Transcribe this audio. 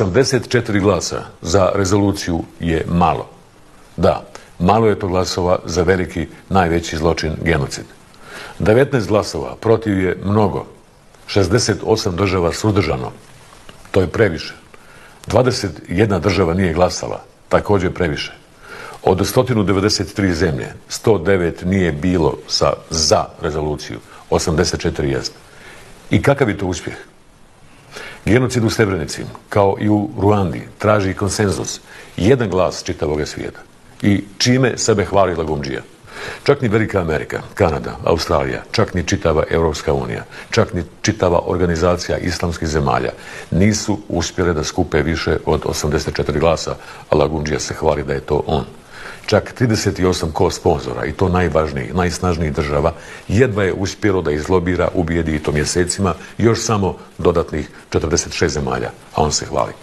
84 glasa za rezoluciju je malo. Da, malo je to glasova za veliki, najveći zločin, genocid. 19 glasova protiv je mnogo. 68 država suzdržano. To je previše. 21 država nije glasala. Također previše. Od 193 zemlje, 109 nije bilo za rezoluciju. 84 jest. I kakav je to uspjeh? Genocid u Srebrenici, kao i u Ruandi, traži konsenzus. Jedan glas čitavog svijeta. I čime sebe hvali Lagundžija? Čak ni Velika Amerika, Kanada, Australija, čak ni čitava Europska unija, čak ni čitava organizacija islamskih zemalja nisu uspjele da skupe više od 84 glasa, a Lagundžija se hvali da je to on. Čak 38 ko-sponzora, i to najvažnijih, najsnažnijih država, jedva je uspjelo da izlobira, ubijedi, i to mjesecima, još samo dodatnih 46 zemalja, a on se hvali.